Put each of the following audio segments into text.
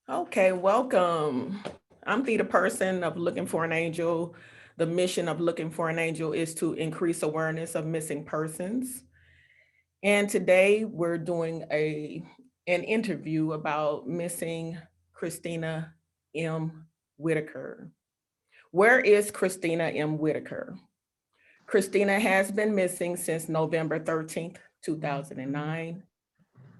Okay, welcome. I'm Theda Person of Looking for an Angel. The mission of Looking for an Angel is to increase awareness of missing persons. And today we're doing an interview about missing Christina M Whittaker. Where is Christina M Whittaker? Christina has been missing since November 13th, 2009.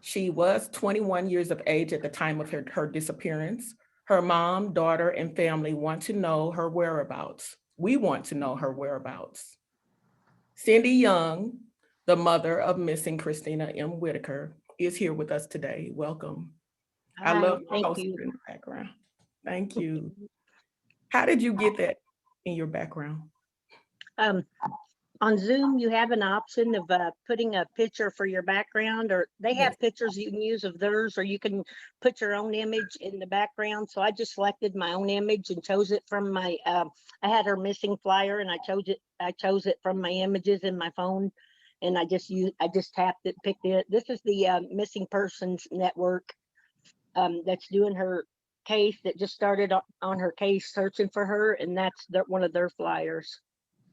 She was 21 years of age at the time of her disappearance. Her mom, daughter, and family want to know her whereabouts. We want to know her whereabouts. Cindy Young, the mother of missing Christina M. Whittaker, is here with us today. Welcome. I Hi, love the thank poster you. in the background. Thank you. How did you get that in your background? Um, on Zoom, you have an option of putting a picture for your background, or they Yes. have pictures you can use of theirs, or you can put your own image in the background. So I just selected my own image and chose it from my. I had her missing flyer, and I chose it. I chose it from my images in my phone, and I just tapped it, picked it. This is the Missing Persons Network that's doing her case. That just started on her case, searching for her, and that's one of their flyers.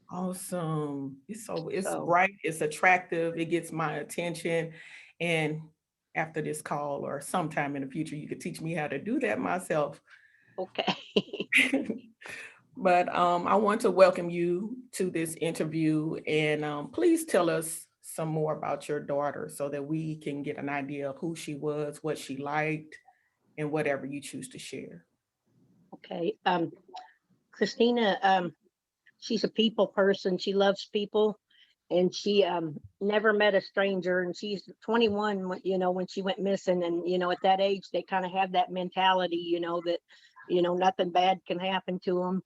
Awesome. It's So, bright, it's attractive, it gets my attention. And after this call or sometime in the future, you could teach me how to do that myself. okay. But I want to welcome you to this interview and please tell us some more about your daughter so that we can get an idea of who she was, what she liked, and whatever you choose to share. Okay. Christina, she's a people person. She loves people, and she never met a stranger. And she's 21, when she went missing. And, at that age, they kind of have that mentality, that, nothing bad can happen to them.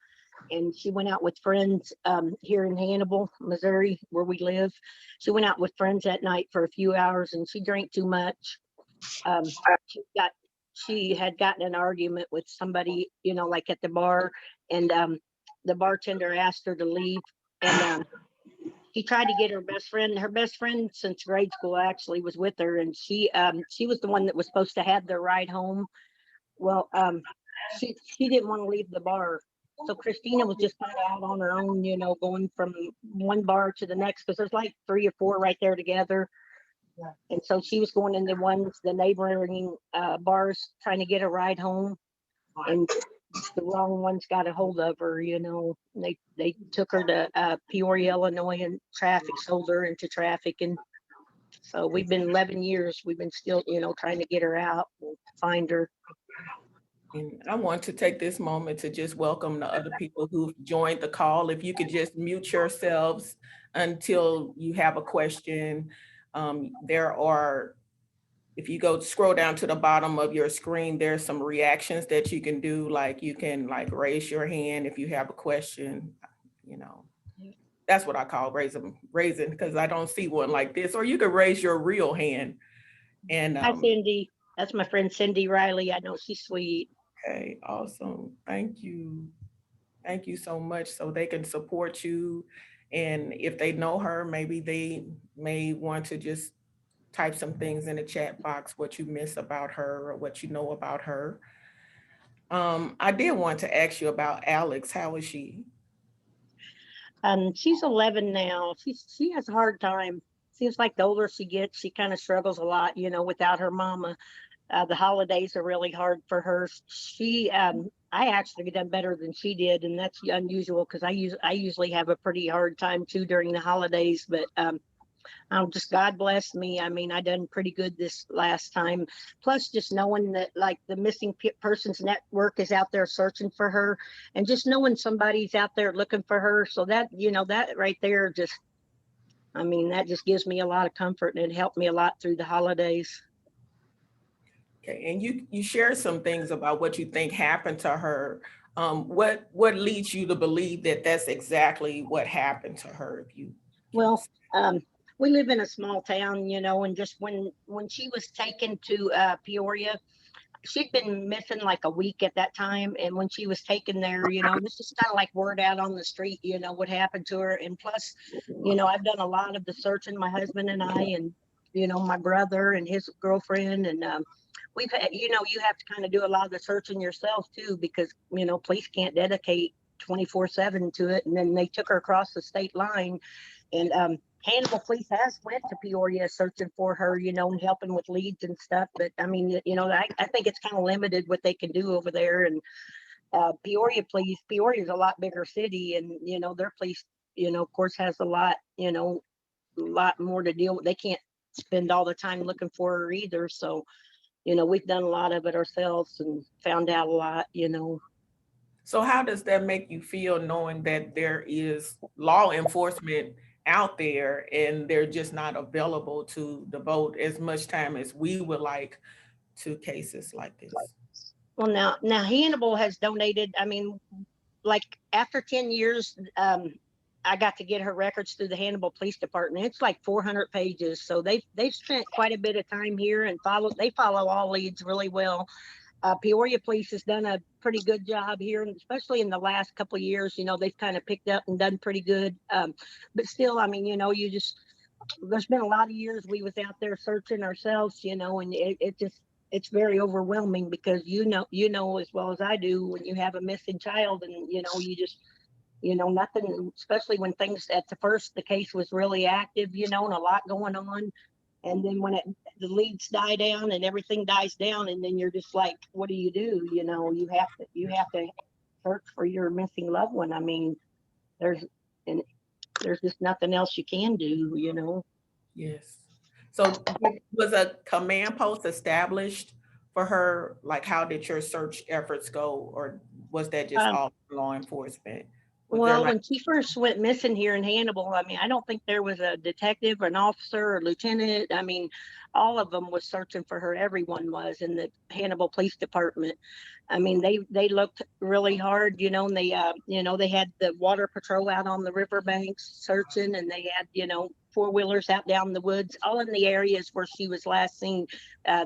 And she went out with friends here in Hannibal, Missouri, where we live. She went out with friends that night for a few hours, and she drank too much. um, she got she had gotten an argument with somebody, like at the bar, and the bartender asked her to leave, and she tried to get her best friend since grade school actually was with her, and she was the one that was supposed to have the ride home. Well, she didn't want to leave the bar. So Christina was just kind of out on her own, going from one bar to the next, because there's like three or four right there together. And so she was going into the neighboring bars, trying to get a ride home. And the wrong ones got a hold of her, They took her to Peoria, Illinois, and sold her into trafficking. So we've been 11 years. We've been still, trying to get her out and find her. And I want to take this moment to just welcome the other people who've joined the call. If you could just mute yourselves until you have a question. There are, if you go scroll down to the bottom of your screen, there's some reactions that you can do. Like you can like raise your hand if you have a question, you know. That's what I call raising because I don't see one like this. Or you could raise your real hand. And Hi, Cindy. That's my friend Cindy Riley. I know she's sweet. okay, awesome. Thank you. Thank you so much. So they can support you. And if they know her, maybe they may want to just type some things in the chat box, what you miss about her or what you know about her. I did want to ask you about Alex. How is she? She's 11 now. She has a hard time. Seems like the older she gets, she kind of struggles a lot, without her mama. The holidays are really hard for her. I actually done better than she did, and that's unusual because I usually have a pretty hard time too during the holidays. But I'm just, God bless me. I mean, I done pretty good this last time. Plus, just knowing that like the missing persons network is out there searching for her, and just knowing somebody's out there looking for her. So that that right there, just, I mean, that just gives me a lot of comfort, and it helped me a lot through the holidays. Okay, and you share some things about what you think happened to her. What leads you to believe that that's exactly what happened to her? If you can. Well, we live in a small town, and just when she was taken to Peoria, she'd been missing like a week at that time. And when she was taken there, this is kind of like word out on the street, what happened to her. And plus, I've done a lot of the searching, my husband and I, and my brother and his girlfriend, and we've had, you know, you have to kind of do a lot of the searching yourself too, because, you know, police can't dedicate 24/7 to it. And then they took her across the state line, and Hannibal police has went to Peoria searching for her, you know, and helping with leads and stuff. But I mean, you know, I think it's kind of limited what they can do over there. And Peoria police, Peoria is a lot bigger city, and you know, their police, you know, of course, has a lot, you know, a lot more to deal with. They can't spend all the time looking for her either. So, you know, we've done a lot of it ourselves and found out a lot, you know. So how does that make you feel knowing that there is law enforcement out there and they're just not available to devote as much time as we would like to cases like this? Well, now Hannibal has donated. I mean, like after 10 years, I got to get her records through the Hannibal Police Department. It's like 400 pages. So they've spent quite a bit of time here and they follow all leads really well. Peoria Police has done a pretty good job here, and especially in the last couple of years, you know, they've kind of picked up and done pretty good. But still, I mean, you know, there's been a lot of years we was out there searching ourselves, you know, and it just, it's very overwhelming because you know as well as I do, when you have a missing child and you know, you just, you know, nothing, especially when things at the first, the case was really active, you know, and a lot going on. And then when the leads die down and everything dies down, and then you're just like, what do? You know, you have to search for your missing loved one. I mean, there's and there's just nothing else you can do, you know. Yes. So was a command post established for her? Like, how did your search efforts go? Or was that just Um, all law enforcement? Was there Well, like, when she first went missing here in Hannibal, I mean, I don't think there was a detective, an officer, or lieutenant. I mean, all of them was searching for her. Everyone was in the Hannibal Police Department. I mean, they looked really hard, you know, and you know, they had the water patrol out on the riverbanks searching, and they had, you know, four-wheelers out down the woods, all in the areas where she was last seen.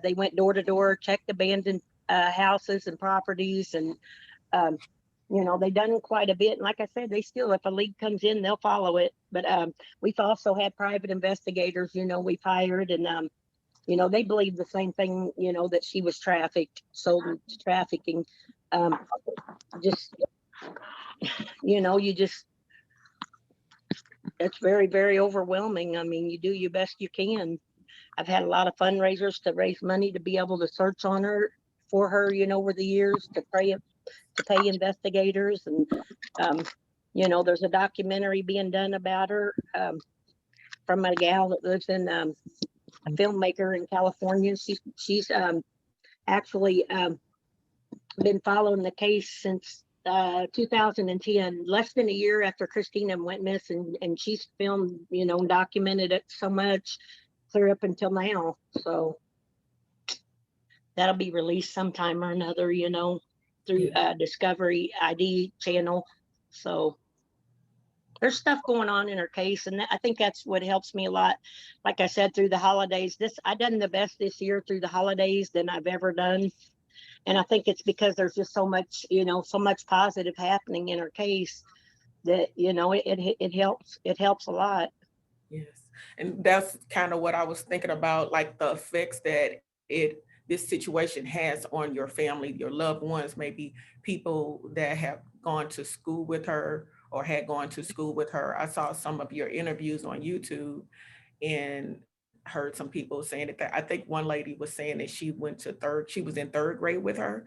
They went door to door, checked abandoned houses and properties, and um, you know, they done quite a bit. And like I said, they still, if a lead comes in, they'll follow it. But we've also had private investigators, you know, we've hired, and you know, they believe the same thing, you know, that she was trafficked, sold into trafficking. Um, just, you know, it's very, very overwhelming. I mean, you do your best you can. I've had a lot of fundraisers to raise money to be able to search on her for her, you know, over the years to pay investigators. And you know, there's a documentary being done about her from a gal that lives in a filmmaker in California. She's actually been following the case since 2010, less than a year after Christina went missing, and she's filmed, you know, documented it so much clear up until now. So that'll be released sometime or another, you know, through yeah. Discovery ID channel. So there's stuff going on in her case, and I think that's what helps me a lot. Like I said, through the holidays, I done the best this year through the holidays than I've ever done. And I think it's because there's just so much, you know, so much positive happening in her case that, you know, it helps a lot. Yes. And that's kind of what I was thinking about, like the effects that this situation has on your family, your loved ones, maybe people that have gone to school with her or had gone to school with her. I saw some of your interviews on YouTube and heard some people saying that I think one lady was saying that she was in third grade with her,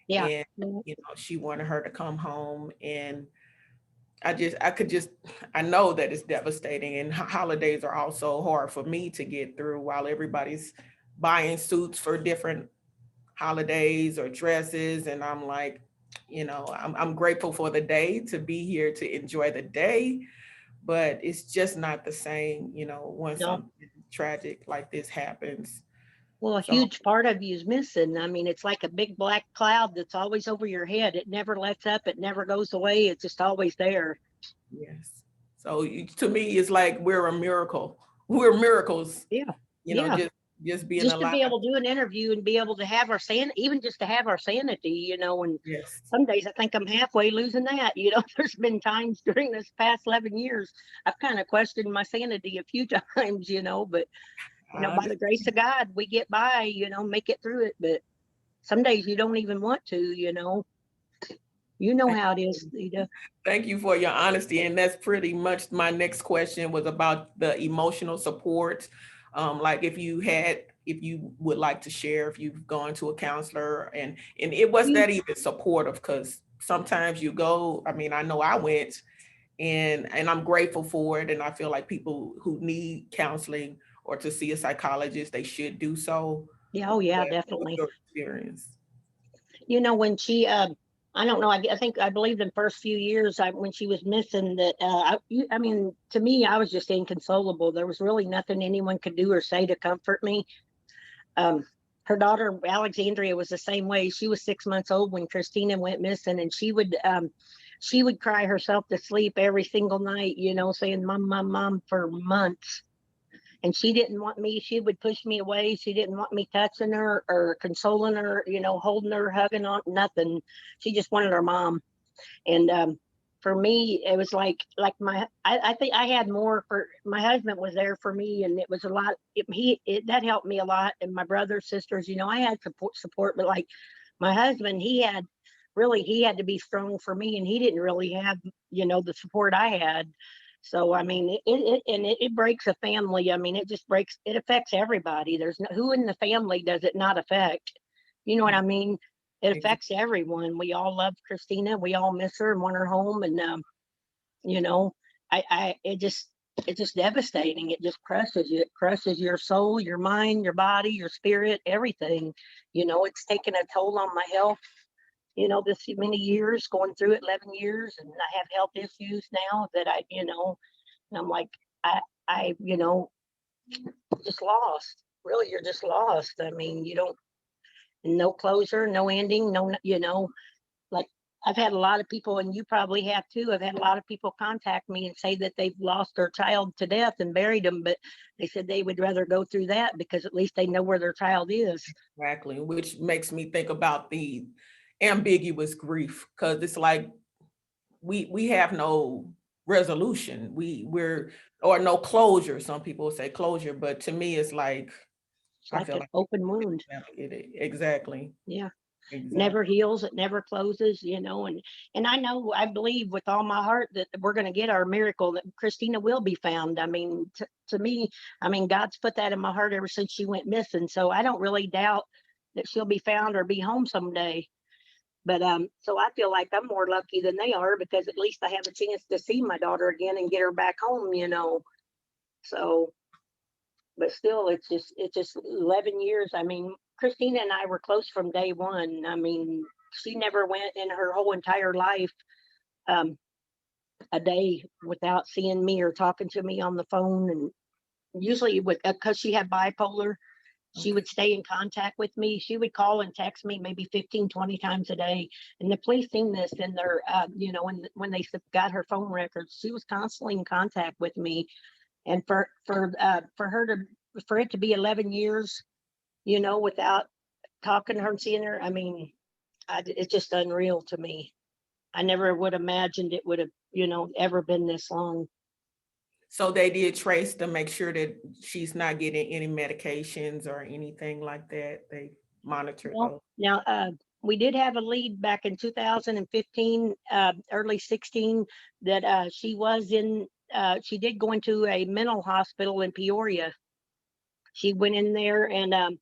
Yeah. and she wanted her to come home. And I know that it's devastating, and holidays are also hard for me to get through while everybody's buying suits for different holidays or dresses. And I'm like, I'm grateful for the day to be here to enjoy the day, but it's just not the same, when No. something tragic like this happens. Well, a So, huge part of you is missing. I mean, it's like a big black cloud that's always over your head. It never lets up. It never goes away. It's just always there. yes. So to me, it's like we're a miracle. We're miracles, Yeah. you know, Yeah. just just being Just to alive. be able to do an interview and be able to have our even just to have our sanity, you know, and Yes. some days I think I'm halfway losing that. You know, there's been times during this past 11 years I've kind of questioned my sanity a few times, you know, but You know, I by the grace of God, we get by, you know, make it through it. But some days you don't even want to, you know. You know how it is, understand. Theda. Thank you for your honesty. And that's pretty much my next question was about the emotional support. Like if you would like to share, if you've gone to a counselor and it was You, that even supportive, because sometimes you go, I mean, I know I went and I'm grateful for it. And I feel like people who need counseling or to see a psychologist, they should do so. yeah, oh yeah, But what's definitely. your experience? You know, when she, I don't know, I think, I believe the first few years when she was missing that, I mean, to me, I was just inconsolable. There was really nothing anyone could do or say to comfort me. Um, her daughter, Alexandria, was the same way. She was 6 months old when Christina went missing, and she would cry herself to sleep every single night, you know, saying, Mom, Mom, Mom, for months. And she didn't want me, she would push me away. She didn't want me touching her or consoling her, you know, holding her, hugging on, nothing. She just wanted her mom. And for me, it was like I think I had more for my husband was there for me, and it was a lot. That helped me a lot, and my brothers, sisters, you know, I had support, but like my husband, he had to be strong for me, and he didn't really have, you know, the support I had. So I mean, it breaks a family. I mean, it just breaks. It affects everybody. There's no, who in the family does it not affect? You know what I mean? It affects everyone. We all love Christina. We all miss her and want her home. And you know, it's just devastating. It just crushes you. It crushes your soul, your mind, your body, your spirit, everything. You know, it's taken a toll on my health. You know, this many years going through it, 11 years, and I have health issues now that you know, and I'm like, I, you know, just lost. Really, you're just lost. I mean, you don't, no closure, no ending, no, you know, like I've had a lot of people, and you probably have too. I've had a lot of people contact me and say that they've lost their child to death and buried them, but they said they would rather go through that because at least they know where their child is. Exactly, which makes me think about the ambiguous grief, because it's like we have no resolution. We're or no closure. Some people say closure, but to me, it's like It's I like feel an like open wound. navigate it. Exactly, Yeah. exactly. Never heals, it never closes, you know, and I know, I believe with all my heart that we're going to get our miracle, that Christina will be found. I mean, to me, I mean, God's put that in my heart ever since she went missing, so I don't really doubt that she'll be found or be home someday. But so I feel like I'm more lucky than they are, because at least I have a chance to see my daughter again and get her back home, you know. So, but still, it's just 11 years. I mean, Christina and I were close from day one. I mean, she never went in her whole entire life um, a day without seeing me or talking to me on the phone. And usually, with because she had bipolar, she Okay. would stay in contact with me. She would call and text me maybe 15, 20 times a day. And the police seen this in their, you know, when they got her phone records, she was constantly in contact with me. And for her to for it to be 11 years, you know, without talking to her and seeing her, I mean, it's just unreal to me. I never would have imagined it would have, you know, ever been this long. So they did trace to make sure that she's not getting any medications or anything like that. They monitored Well, those. now, we did have a lead back in 2015, early 16, that she did go into a mental hospital in Peoria. She went in there, and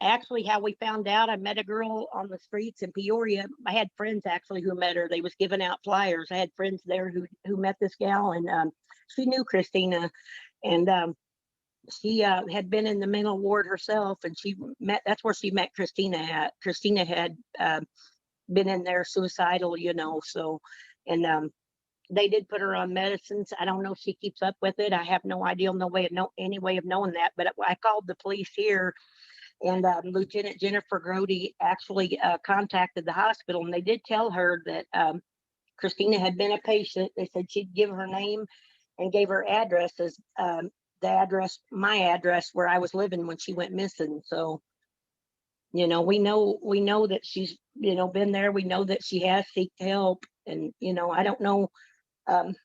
actually, how we found out, I met a girl on the streets in Peoria. I had friends actually who met her. They was giving out flyers. I had friends there who met this gal, and she knew Christina, and she had been in the mental ward herself, and that's where she met Christina at. Christina had been in there suicidal, you know. So, and they did put her on medicines. I don't know if she keeps up with it. I have no idea, any way of knowing that. But I called the police here, and Lieutenant Jennifer Grody actually contacted the hospital, and they did tell her that Christina had been a patient. They said she'd give her name and gave her address as my address where I was living when she went missing. So, you know, we know that she's, you know, been there. We know that she has seeked help, and you know, I don't know. Um,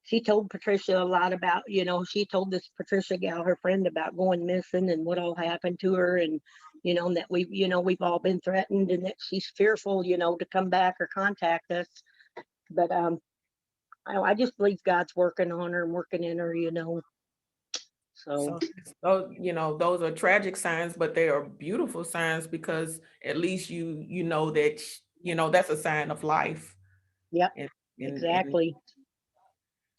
she told Patricia a lot about, she told this Patricia gal, her friend, about going missing and what all happened to her, and and that we've all been threatened, and that she's fearful, to come back or contact us. But I just believe God's working on her and working in her, So So, those are tragic signs, but they are beautiful signs because at least you know that that's a sign of life. yep, And and exactly.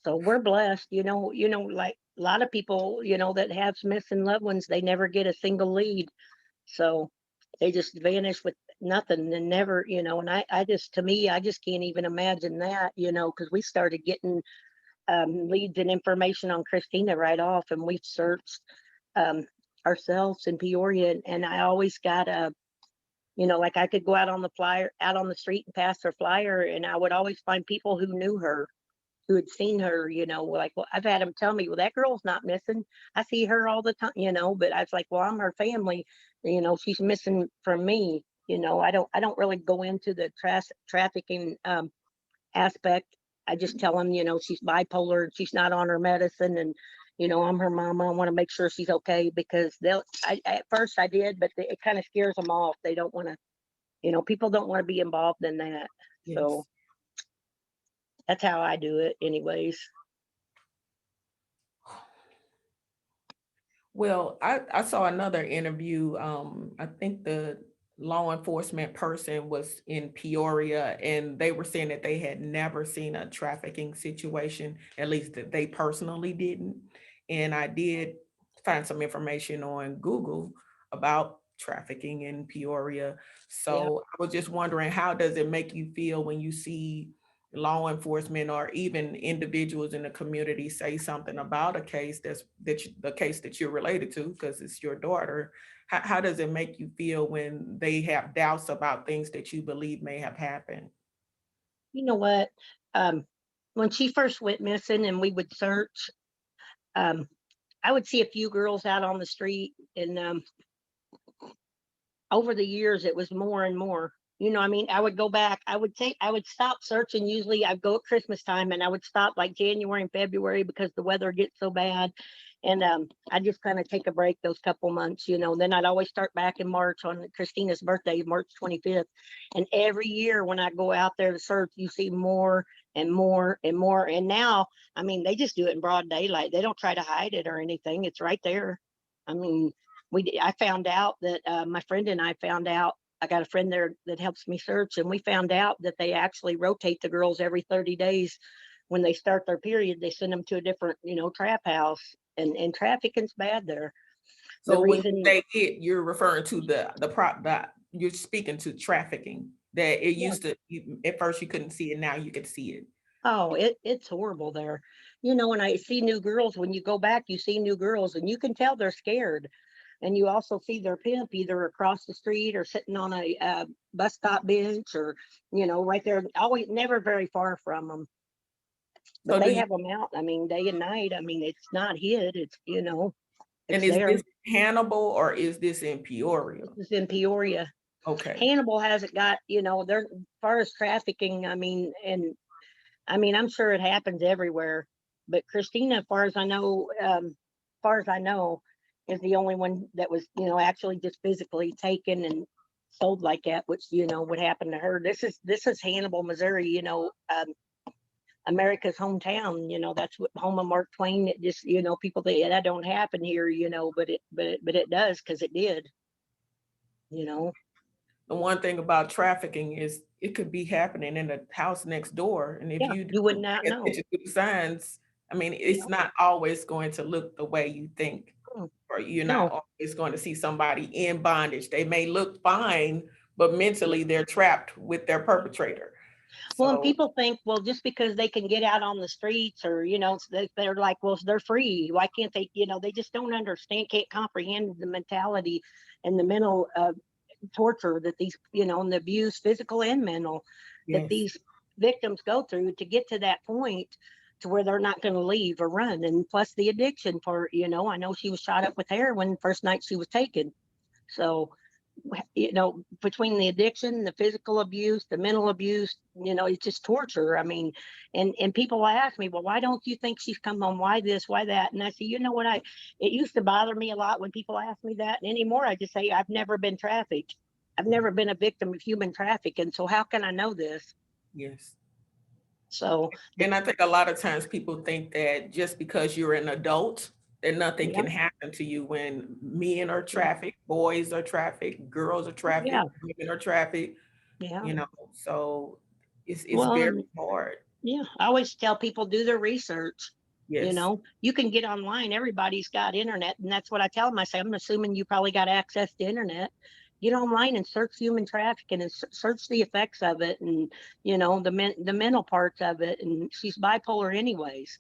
So we're blessed, like a lot of people, that have missing loved ones, they never get a single lead. So they just vanish with nothing and never, and I just, to me, I just can't even imagine that, because we started getting leads and information on Christina right off, and we've searched um, ourselves in Peoria, and I always got a, like I could go out on the street and pass her flyer, and I would always find people who knew her, who had seen her, like, well, I've had them tell me, well, that girl's not missing. I see her all the time, but I was like, well, I'm her family, she's missing from me. I don't really go into the trafficking aspect. I just tell them, she's bipolar, she's not on her medicine, and I'm her mama. I want to make sure she's okay, because at first I did, but it kind of scares them off. They don't want to, people don't want to be involved in that. So yes. that's how I do it anyways. Well, I saw another interview. I think the law enforcement person was in Peoria, and they were saying that they had never seen a trafficking situation, at least that they personally didn't. And I did find some information on Google about trafficking in Peoria. Yeah. So I was just wondering, how does it make you feel when you see law enforcement or even individuals in the community say something about a case the case that you're related to because it's your daughter? How does it make you feel when they have doubts about things that you believe may have happened? You know what? Um, when she first went missing and we would search, um, I would see a few girls out on the street, and over the years it was more and more. I mean, I would go back, I would stop searching. Usually I'd go at Christmas time, and I would stop like January and February because the weather gets so bad. And I just kind of take a break those couple months, then I'd always start back in March on Christina's birthday, March 25th. And every year when I go out there to search, you see more and more and more. And now, I mean, they just do it in broad daylight. They don't try to hide it or anything. It's right there. I mean, I found out that my friend and I found out. I got a friend there that helps me search, and we found out that they actually rotate the girls every 30 days. When they start their period, they send them to a different, trap house, and trafficking's bad there. The So when you reason, say it, you're referring to the prop that you're speaking to trafficking, that it yeah, used to at first you couldn't see it, now you can see it. oh, it's horrible there. And I see new girls. When you go back, you see new girls, and you can tell they're scared. And you also see their pimp either across the street or sitting on a bus stop bench, or right there, always never very far from them. But So do they you have them out, I mean, day and night. I mean, it's not hid, it's and it's is there. this Hannibal or is this in Peoria? This is in Peoria. Okay. Hannibal hasn't got, they're, as far as trafficking, I mean, and I mean, I'm sure it happens everywhere, but Christina, as far as I know, is the only one that was, actually just physically taken and sold like that, which, would happen to her. This is Hannibal, Missouri, America's hometown. That's what home of Mark Twain. It just, people think that don't happen here, but it does, because it did, you know. The one thing about trafficking is it could be happening in the house next door, and if Yeah, you you would don't not pay know. attention to the signs, I mean, it's Yeah. not always going to look the way you think, Mm, or you're not no. always going to see somebody in bondage. They may look fine, but mentally they're trapped with their perpetrator. Well, and So, people think, well, just because they can get out on the streets, or they're like, well, they're free. Why can't they? They just don't understand, can't comprehend the mentality and the mental torture that these, and the abuse, physical and mental, that yes. these victims go through to get to that point, to where they're not going to leave or run. And plus the addiction part. I know she was shot up with heroin the first night she was taken. So between the addiction, the physical abuse, the mental abuse, it's just torture. I mean, and people ask me, well, why don't you think she's come home? Why this, why that? And I say, you know what, it used to bother me a lot when people ask me that. And anymore, I just say, I've never been trafficked. I've never been a victim of human trafficking. So how can I know this? Yes. So And I think a lot of times people think that just because you're an adult, that nothing yeah, can happen to you. When men are trafficked, boys are trafficked, girls are yeah, trafficked, women are trafficked, yeah. so it's Well, very and hard. yeah, I always tell people do their research. Yes. You can get online. Everybody's got internet, and that's what I tell them. I say, I'm assuming you probably got access to internet. Get online and search human trafficking and search the effects of it, and the mental parts of it. And she's bipolar, anyways,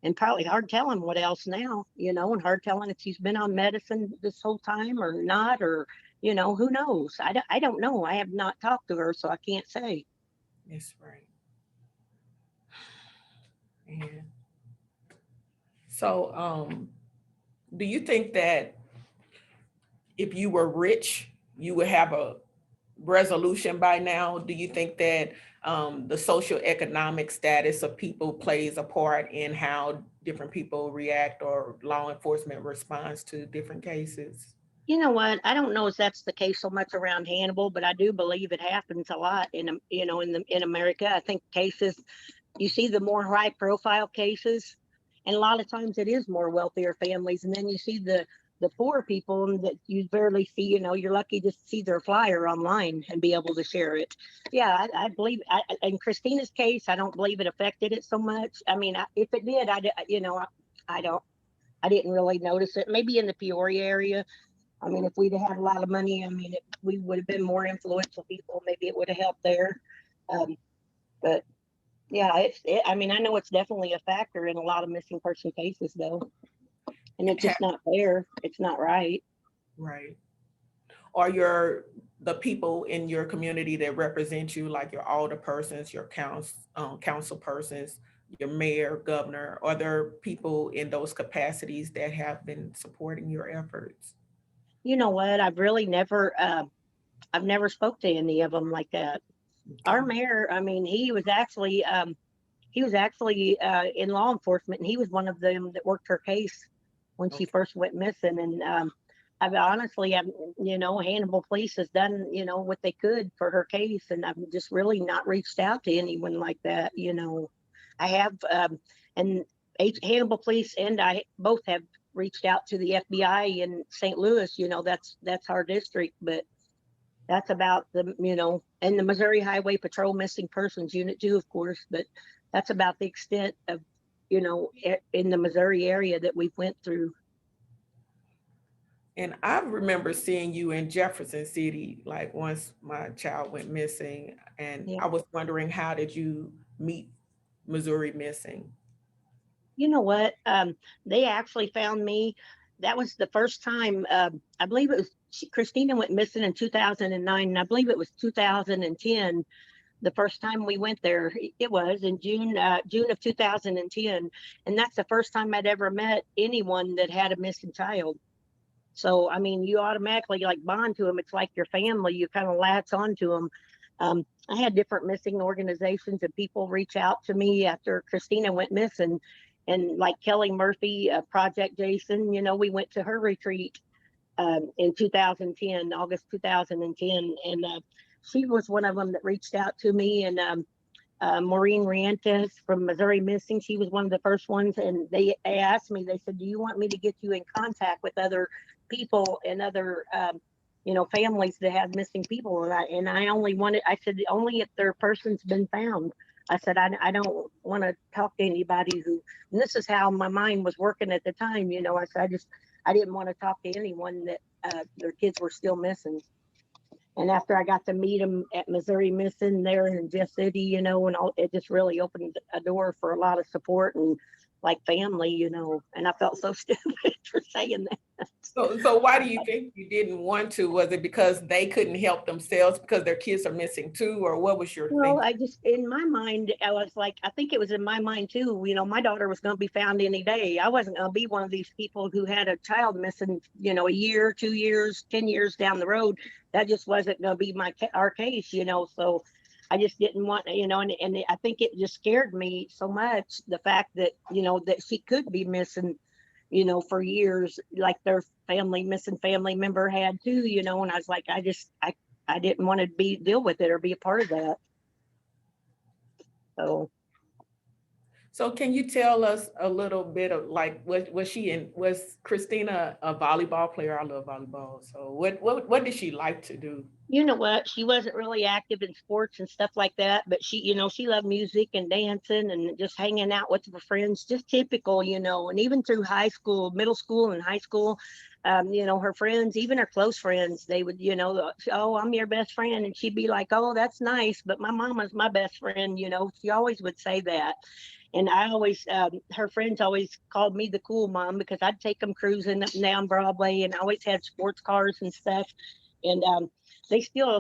and probably hard telling what else now. And hard telling if she's been on medicine this whole time or not, or who knows? I don't know. I have not talked to her, so I can't say. That's right. And so, do you think that if you were rich, you would have a resolution by now? Do you think that the socioeconomic status of people plays a part in how different people react or law enforcement responds to different cases? You know what? I don't know if that's the case so much around Hannibal, but I do believe it happens a lot in America. I think cases, you see the more high profile cases, and a lot of times it is more wealthier families, and then you see the poor people that you barely see. You're lucky to see their flyer online and be able to share it. Yeah, I believe. In Christina's case, I don't believe it affected it so much. I mean, if it did, I don't. I didn't really notice it. Maybe in the Peoria area. I mean, if we'd had a lot of money, I mean, we would have been more influential people. Maybe it would have helped there. Um, but yeah, I mean, I know it's definitely a factor in a lot of missing person cases, though, and it's Ha- just not fair. It's not right. Right. Are the people in your community that represent you, like your alder persons, your council persons, your mayor, governor, are there people in those capacities that have been supporting your efforts? You know what? I've never spoke to any of them like that. Our Okay. mayor, I mean, he was actually in law enforcement, and he was one of them that worked her case when she Okay. first went missing. And I've honestly, Hannibal Police has done, what they could for her case, and I've just really not reached out to anyone like that. I have, and Hannibal Police and I both have reached out to the FBI in St. Louis. That's our district, but that's about and the Missouri Highway Patrol Missing Persons Unit too, of course, but that's about the extent of, in the Missouri area that we've went through. And I remember seeing you in Jefferson City, like once my child went missing, and Yeah. I was wondering, how did you meet Missouri Missing? You know what? They actually found me. That was the first time, I believe it was Christina went missing in 2009, and I believe it was 2010 the first time we went there. It was in June of 2010, and that's the first time I'd ever met anyone that had a missing child. So, I mean, you automatically like bond to them. It's like your family. You kind of latch onto them. I had different missing organizations and people reach out to me after Christina went missing. And like Kelly Murphy, Project Jason, we went to her retreat in 2010, August 2010. And she was one of them that reached out to me. And Maureen Rientes from Missouri Missing. She was one of the first ones, and they asked me. They said, "Do you want me to get you in contact with other people and other, families that have missing people?" And I only wanted. I said only if their person's been found. I said I don't want to talk to anybody who. And this is how my mind was working at the time. I said I didn't want to talk to anyone that their kids were still missing. And after I got to meet him at Missouri Missing there in Jeff City, and all, it just really opened a door for a lot of support and like family, and I felt so stupid for saying that. So why do you think you didn't want to? Was it because they couldn't help themselves because their kids are missing too, or what was your Well, thinking? I just, in my mind, I was like, I think it was in my mind too, my daughter was going to be found any day. I wasn't going to be one of these people who had a child missing, a year, 2 years, 10 years down the road. That just wasn't going to be our case. So I just didn't want, and I think it just scared me so much, the fact that, that she could be missing, for years, like their missing family member had too, and I was like, I didn't want to deal with it or be a part of that. So, So can you tell us a little bit of like was Christina a volleyball player? I love volleyball. So what did she like to do? you know what? She wasn't really active in sports and stuff like that, but she loved music and dancing and just hanging out with her friends, just typical. And even through high school, middle school, and high school, her friends, even her close friends, they would, oh, I'm your best friend. And she'd be like, oh, that's nice, but my mama's my best friend. She always would say that. And I always, her friends always called me the cool mom because I'd take them cruising up and down Broadway, and I always had sports cars and stuff. And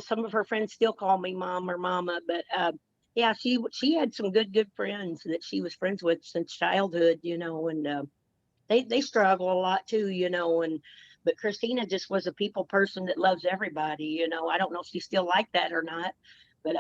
some of her friends still call me mom or mama. But yeah, she had some good friends that she was friends with since childhood, and they struggle a lot too. And but Christina just was a people person that loves everybody. I don't know if she's still like that or not, but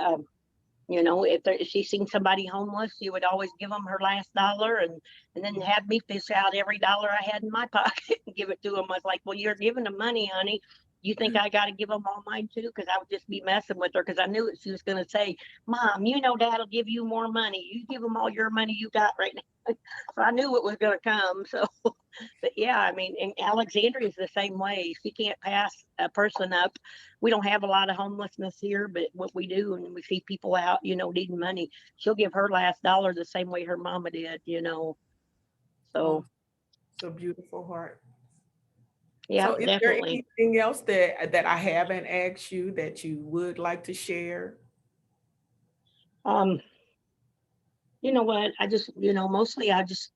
if she seen somebody homeless, she would always give them her last dollar, and then have me fish out every dollar I had in my pocket and give it to them. I was like, well, you're giving them money, honey. You think I got to give them all mine too? Because I would just be messing with her, because I knew that she was going to say, Mom, Dad'll give you more money. You give them all your money you got right now. So I knew it was going to come. So, but yeah, I mean, and Alexandria is the same way. She can't pass a person up. We don't have a lot of homelessness here, but what we do, and we see people out, needing money, she'll give her last dollar the same way her mama did. Oh, So it's a beautiful heart. yeah, So is there definitely. anything else that I haven't asked you that you would like to share? Um, you know what? Mostly I just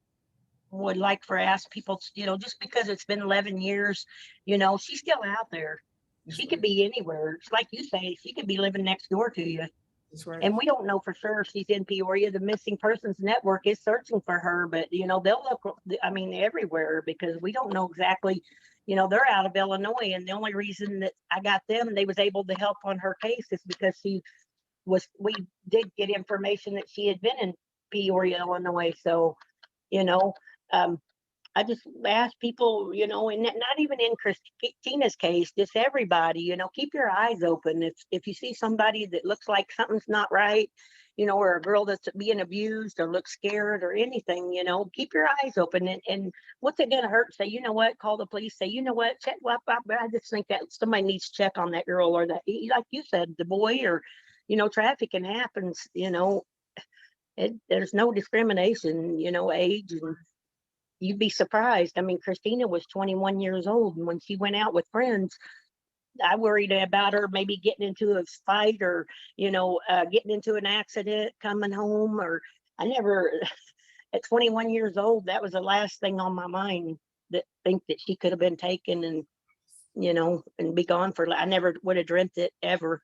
would like for ask people, just because it's been 11 years, she's still out there. That's She could right. be anywhere. It's like you say, she could be living next door to you. That's right. And we don't know for sure if she's in Peoria. The Missing Persons Network is searching for her, but they'll look, I mean, everywhere, because we don't know exactly. They're out of Illinois, and the only reason that I got them, they was able to help on her case, is because we did get information that she had been in Peoria, Illinois. So, you know, um, I just ask people, and not even in Christina's case, just everybody, keep your eyes open. If you see somebody that looks like something's not right, or a girl that's being abused or looks scared or anything, keep your eyes open. And what's it gonna hurt? Say, you know what, call the police. Say, you know what, check. Well, I just think that somebody needs to check on that girl, or that, like you said, the boy, or trafficking happens. There's no discrimination, age, and you'd be surprised. I mean, Christina was 21 years old, and when she went out with friends, I worried about her maybe getting into a fight, or getting into an accident coming home. Or I never, at 21 years old, that was the last thing on my mind, that think that she could have been taken, and be gone for. I never would have dreamt it ever.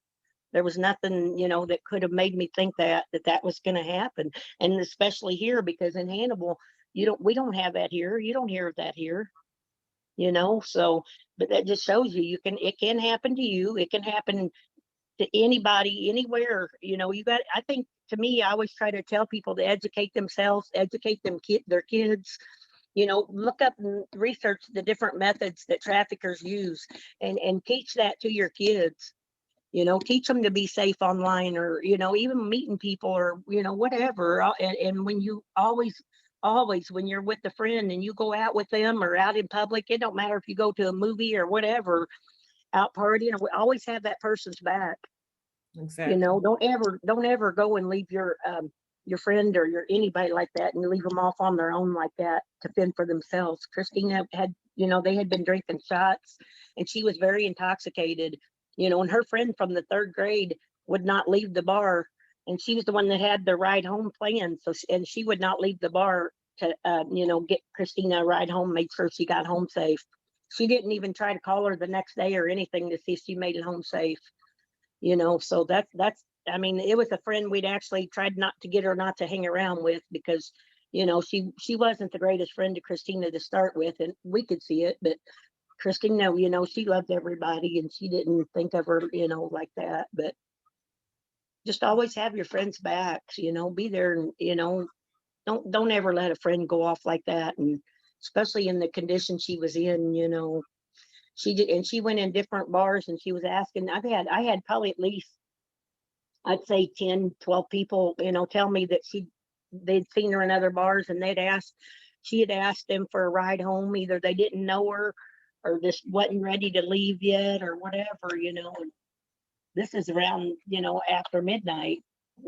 There was nothing, that could have made me think that was going to happen. And especially here, because in Hannibal, we don't have that here. You don't hear of that here. So, but that just shows it can happen to you. It can happen to anybody, anywhere. I think, to me, I always try to tell people to educate themselves, educate their kids. Look up and research the different methods that traffickers use, and teach that to your kids. Teach them to be safe online, or even meeting people, or whatever. And when you always when you're with a friend and you go out with them, or out in public, it don't matter if you go to a movie or whatever, out partying, we always have that person's back. Exactly. Don't ever go and leave your friend or your anybody like that, and leave them off on their own like that to fend for themselves. Christina had, they had been drinking shots, and she was very intoxicated. And her friend from the third grade would not leave the bar, and she was the one that had the ride home plan. So, and she would not leave the bar to, get Christina a ride home, make sure she got home safe. she didn't even try to call her the next day or anything to see if she made it home safe. You know, so that's I mean, it was a friend we'd actually tried not to get her not to hang around with because, you know, she wasn't the greatest friend to Christina to start with, and we could see it. But Christina, you know, she loved everybody, and she didn't think of her, you know, like that. But just always have your friends' backs, you know, be there, and you know, don't ever let a friend go off like that, and especially in the condition she was in, you know. She did, and she went in different bars, and she was asking. I had probably at least, I'd say 10, 12 people, you know, tell me that they'd seen her in other bars, and she had asked them for a ride home. Either they didn't know her or just wasn't ready to leave yet or whatever, you know. And this is around, you know, after midnight,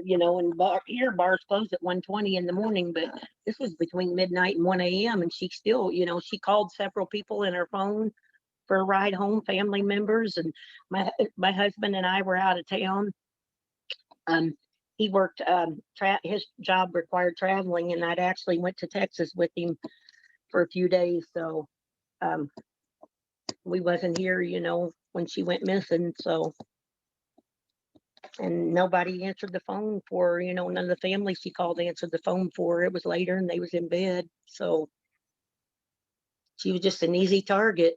you know, and bars close at 1:20 in the morning, but this was between midnight and 1 a.m. And she still, you know, she called several people in her phone for a ride home, family members. And my husband and I were out of town. Um, he worked, his job required traveling, and I'd actually went to Texas with him for a few days. So um, we wasn't here, you know, when she went missing. So, and nobody answered the phone for her, you know, none of the family she called answered the phone for her. It was later and they was in bed. So she was just an easy target.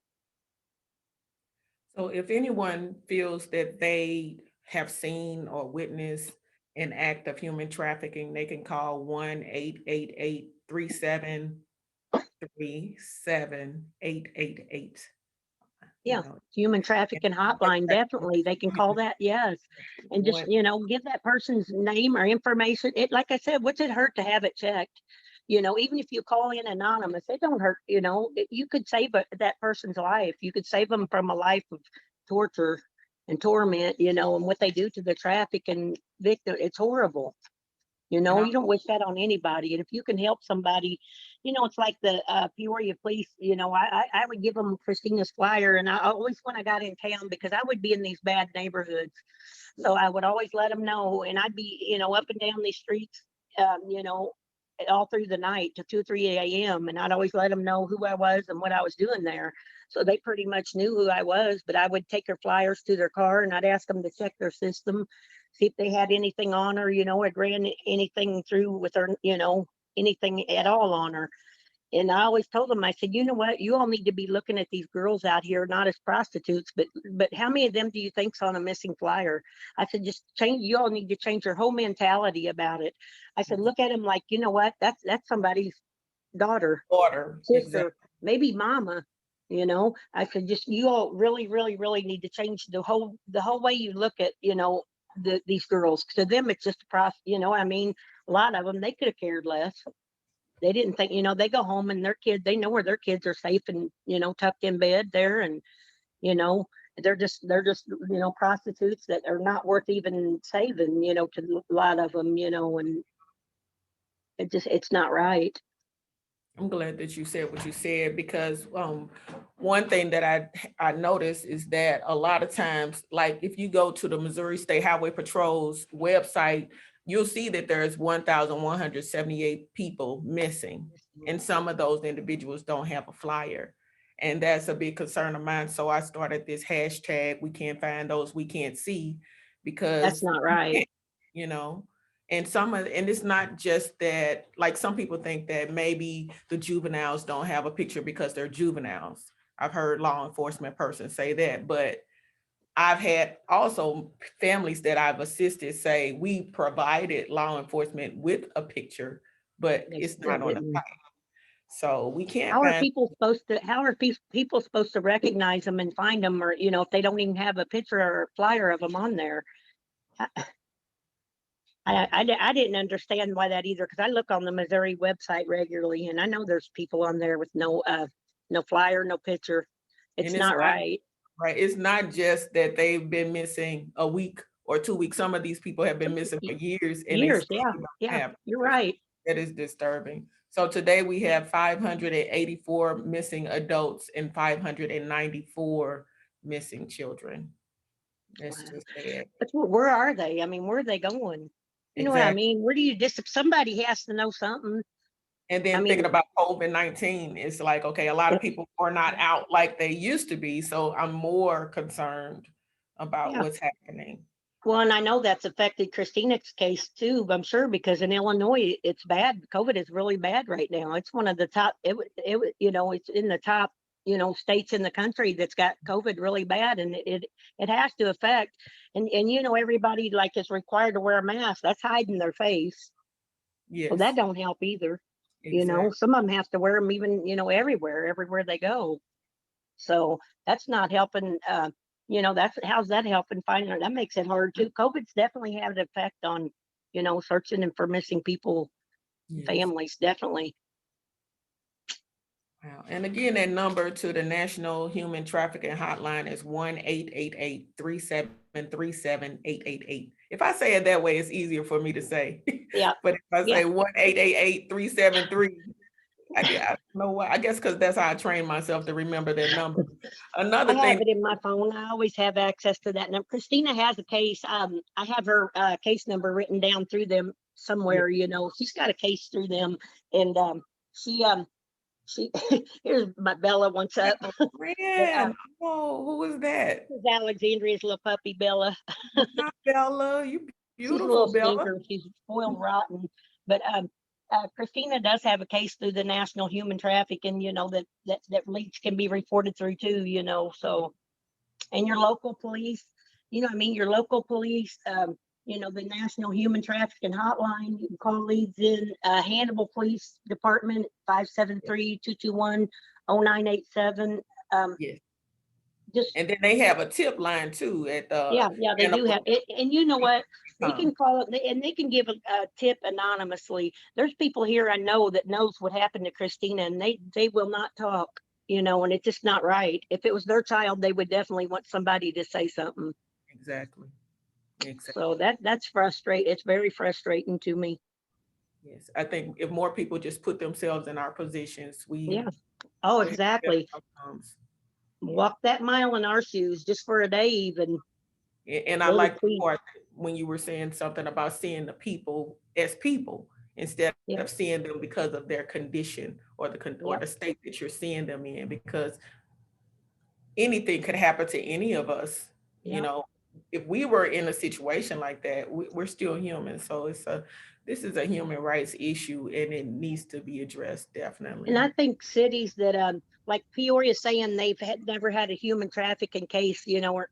So if anyone feels that they have seen or witnessed an act of human trafficking, they can call 1-888-3737-888. You Yeah, know, human and trafficking human hotline, trafficking definitely. They can call that, yes. And just, one you know, give that person's name or information. It, like I said, what's it hurt to have it checked? You know, even if you call in anonymous, it don't hurt, you know, you could save that person's life. You could save them from a life of torture and torment, you know, and what they do to the trafficking victim, it's horrible. You and know, I you don't wish that on anybody. And if you can help somebody, you know, it's like the Peoria police, you know, I would give them Christina's flyer. And I always, when I got in town, because I would be in these bad neighborhoods. So I would always let them know. And I'd be, you know, up and down these streets, you know, all through the night to 2 or 3 a.m. And I'd always let them know who I was and what I was doing there. So they pretty much knew who I was, but I would take their flyers to their car and I'd ask them to check their system, see if they had anything on her, you know, it ran anything through with her, you know, anything at all on her. And I always told them, I said, you know what, you all need to be looking at these girls out here, not as prostitutes, but how many of them do you think's on a missing flyer? I said, just change, you all need to change your whole mentality about it. I said, look at them like, you know what, that's somebody's daughter, order sister, exactly. maybe mama. You know, I said, just you all really, really, really need to change the whole way you look at, you know, these girls. To them, it's just a process. You know, I mean, a lot of them they could have cared less. They didn't think, you know, they go home and their kids, they know where their kids are safe and you know tucked in bed there, and you know they're just you know prostitutes that are not worth even saving. You know, to a lot of them, you know, and it's not right. I'm glad that you said what you said because one thing that I noticed is that a lot of times, like if you go to the Missouri State Highway Patrol's website, you'll see that there's 1,178 people missing, and some of those individuals don't have a flyer, and that's a big concern of mine. So I started this hashtag: We can't find those we can't see, That's because not you right. can't, you know. And it's not just that, like some people think that maybe the juveniles don't have a picture because they're juveniles. I've heard law enforcement persons say that, but I've had also families that I've assisted say we provided law enforcement with a picture, but They it's still not on the didn't. file. So we can't How are find. people supposed to? How are people supposed to recognize them and find them, or you know, if they don't even have a picture or a flyer of them on there? I didn't understand why that either, because I look on the Missouri website regularly, and I know there's people on there with no flyer, no picture. And It's it's not not right. right. It's not just that they've been missing a week or 2 weeks. Some of these people have been missing for years and they Years, still yeah, don't yeah, have you're pictures. right. That is disturbing. So today we have 584 missing adults and 594 missing children. That's Wow. just sad. But where are they? I mean, where are they going? You know what I Exactly. mean? Where do you just, somebody has to know something. And I then thinking mean, about COVID-19, it's like, okay, a lot of people are not out like they used to be. So I'm more concerned about yeah. what's happening. Well, and I know that's affected Christina's case too, I'm sure, because in Illinois, it's bad. COVID is really bad right now. It's one of the top, it's in the top, states in the country that's got COVID really bad. And it has to affect, and, everybody like is required to wear a mask. That's hiding their face. So that Yes, don't help either. exactly. Some of them have to wear them even, everywhere they go. So that's not helping. That's how's that helping finding it? That makes it hard too. COVID's definitely had an effect on, searching and for missing people, Yes. families, definitely. Wow. And again, that number to the National Human Trafficking Hotline is 1-888-373-7888. If I say it that way, it's easier for me to say. Yeah, But if I yeah. say 1-888-373, I don't know why. I guess because that's how I train myself to remember that number. I Another have thing, it in my phone. I always have access to that number. Christina has a case. I have her case number written down through them yeah, somewhere. She's got a case through them, and she she here's my Bella wants up. But friend. Oh, who is that? this is Alexandria's little puppy Bella. Hi, Bella. You She's a beautiful, little Bella. stinker. She's spoiled rotten. But Christina does have a case through the National Human Trafficking, that leaks can be reported through too, So, and your local police, your local police, the National Human Trafficking Hotline, you can call leads in Hannibal Police Department, 573-221-0987. Yes. Just And then they have a tip line too at Yeah, yeah, they do have Hannibal. it. And you know what? They can call it and they can give a tip anonymously. There's people here I know that knows what happened to Christina and they will not talk, and it's just not right. If it was their child, they would definitely want somebody to say something. Exactly. Exactly. So that's frustrating. It's very frustrating to me. Yes. I think if more people just put themselves in our positions, we Yeah. Oh, will have better exactly. outcomes. Yeah. Walk that mile in our shoes just for a day even. And I They would like the see. part when you were saying something about seeing the people as people instead Yep, of seeing them because of their condition or or yep, the state that you're seeing them in, because anything could happen to any of us. You yep. know, if we were in a situation like that, we're still human. So this is a human rights issue and it needs to be addressed And definitely. I think cities that like Peoria saying they've never had a human trafficking case, or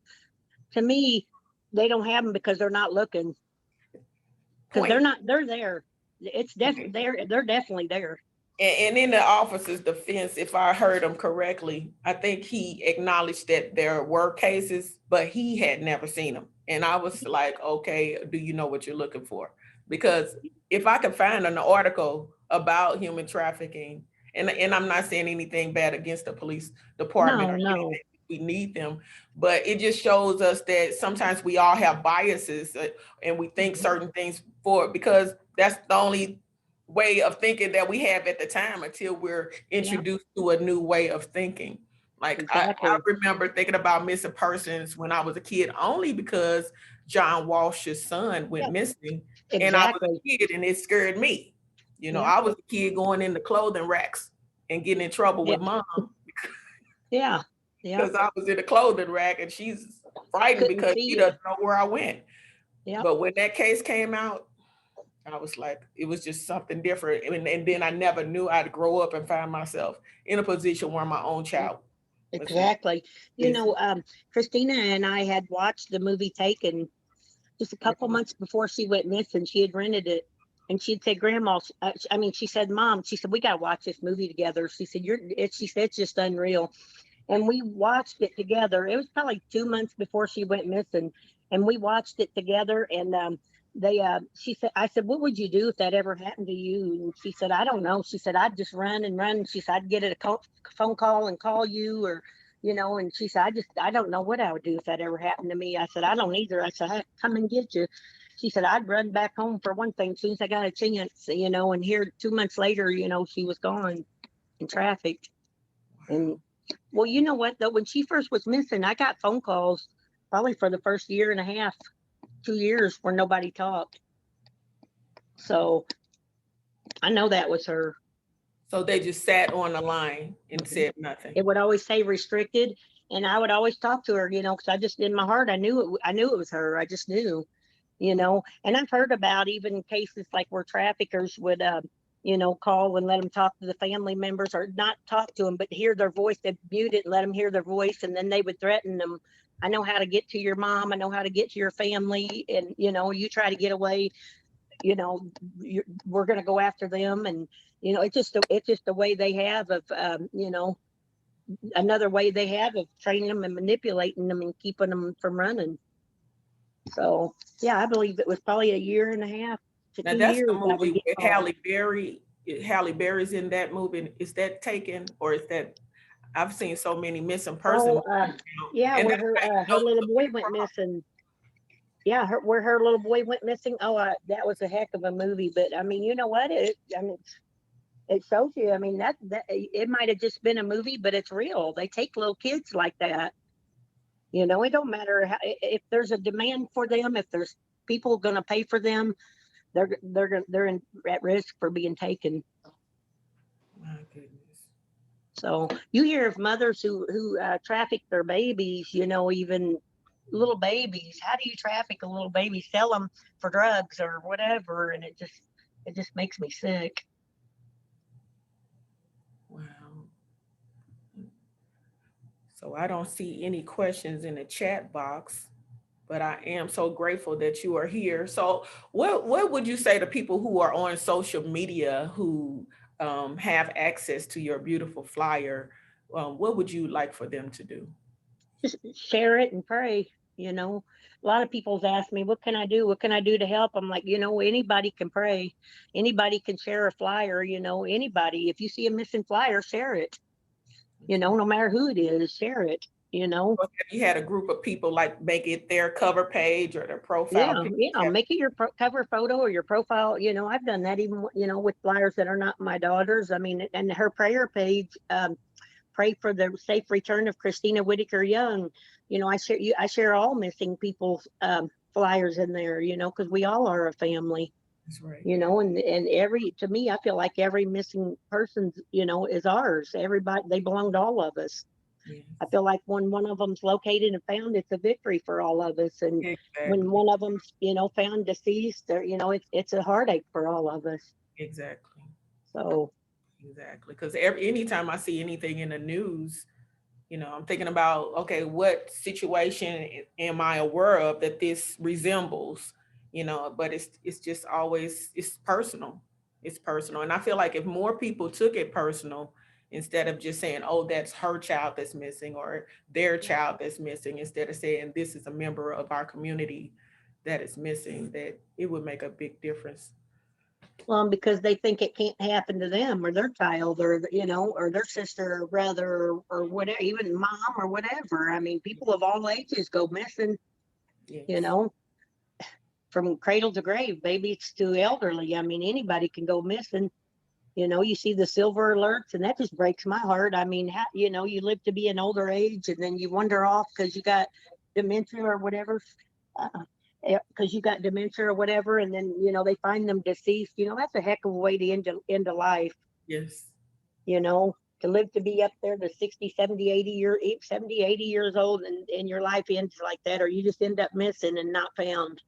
to me, they don't have them because they're not looking because Point. they're there. It's definitely Point. they're definitely there. And in the officer's defense, if I heard him correctly, I think he acknowledged that there were cases, but he had never seen them. And I was like, okay, do you know what you're looking for? Because if I could find an article about human trafficking, and I'm not saying anything bad against the police department No, or no. anything, we need them, but it just shows us that sometimes we all have biases and we think Mhm. certain things for because that's the only way of thinking that we have at the time until we're Yeah, introduced to a new way of thinking. Like I exactly. remember thinking about missing persons when I was a kid only because John Walsh's son went Yeah, missing and I was exactly. a kid and it scared me. You know, Yeah, I was a kid going into clothing racks and getting in trouble yeah, with mom yeah, yeah. because I was in a clothing rack and she's frightened Couldn't because see she you. doesn't know where I went. Yeah, But when that case came out, I was like, it was just something different. And then I never knew I'd grow up and find myself in a position where my own yeah, child was exactly. missing. Christina and I had watched the movie Taken just a couple months before she went missing. She had rented it. And she'd say, Grandma, she said, Mom, she said, we got to watch this movie together. She said, she said, it's just unreal. And we watched it together. It was probably 2 months before she went missing. And we watched it together. And she said, I said, what would you do if that ever happened to you? And she said, I don't know. She said, I'd just run and run. She said, I'd get a phone call and call you or, and she said, I don't know what I would do if that ever happened to me. I said, I don't either. I said, I come and get you. She said, I'd run back home for one thing as soon as I got a chance, and here 2 months later, she was gone in traffic. And well, you know what though, when she first was missing, I got phone calls probably for the first year and a half, 2 years where nobody talked. So I know that was her. So they just sat on the line and Mhm. said nothing. It would always say restricted, and I would always talk to her, because I just, in my heart, I knew it was her. I just knew, and I've heard about even cases like where traffickers would, call and let them talk to the family members, or not talk to them, but hear their voice. They mute it and let them hear their voice, and then they would threaten them. I know how to get to your mom. I know how to get to your family, and you try to get away. You know, we're going to go after them, and it's just a way they have of, another way they have of training them and manipulating them and keeping them from running. So yeah, I believe it was probably a year and a half to Now two that's the years I would movie get with calls. Halle Berry. Halle Berry's in that movie. Is that taken, or is that? I've seen so many missing person Oh, movies now, yeah, and where that's how you her know it's little a boy big went problem. missing. Yeah, where her little boy went missing. Oh, that was a heck of a movie. But I mean, you know what? I mean, it shows you. I mean, that it might have just been a movie, but it's real. They take little kids like that. It don't matter if there's a demand for them. If there's people going to pay for them, they're at risk for being taken. My goodness. So you hear of mothers who traffic their babies. Even little babies. How do you traffic a little baby? Sell them for drugs or whatever, and it just makes me sick. Wow. So I don't see any questions in the chat box, but I am so grateful that you are here. So what would you say to people who are on social media who have access to your beautiful flyer? What would you like for them to do? Just share it and pray. A lot of people's asked me, what can I do? What can I do to help? I'm like, anybody can pray. Anybody can share a flyer. Anybody. If you see a missing flyer, share it. Okay. No matter who it is, share it. You know, Or have you had a group of people like make it their cover page or their profile yeah, picture? make it your cover photo or your profile. I've done that even, with flyers that are not my daughter's. I mean, and her prayer page, pray for the safe return of Christina Whittaker Young. I share all missing people's flyers in there, because we all are a family. That's right. And every, to me, I feel like every missing person, is ours. Everybody, they belong to all of us. Yes. I feel like when one of them's located and found, it's a victory for all of us. And when Exactly. one of them's, found deceased, or, it's a heartache for all of us. Exactly. So Exactly. Because anytime I see anything in the news, I'm thinking about, okay, what situation am I aware of that this resembles? But it's just always it's personal. It's personal. And I feel like if more people took it personal instead of just saying, oh, that's her child that's missing or their yeah. child that's missing, instead of saying this is a member of our community that is missing, that it would make a big difference. Well, because they think it can't happen to them or their child, or or their sister or brother, or whatever, even mom or whatever. I mean, people of all ages go missing, you Yes. know, from cradle to grave, babies to elderly. I mean, anybody can go missing. You see the silver alerts, and that just breaks my heart. I mean, you live to be an older age, and then you wander off because you got dementia or whatever. Because you got dementia or whatever, and then they find them deceased. That's a heck of a way to end a life. Yes. To live to be up there to 60, 70, 70, 80 years old, and your life ends like that, or you just end up missing and not found.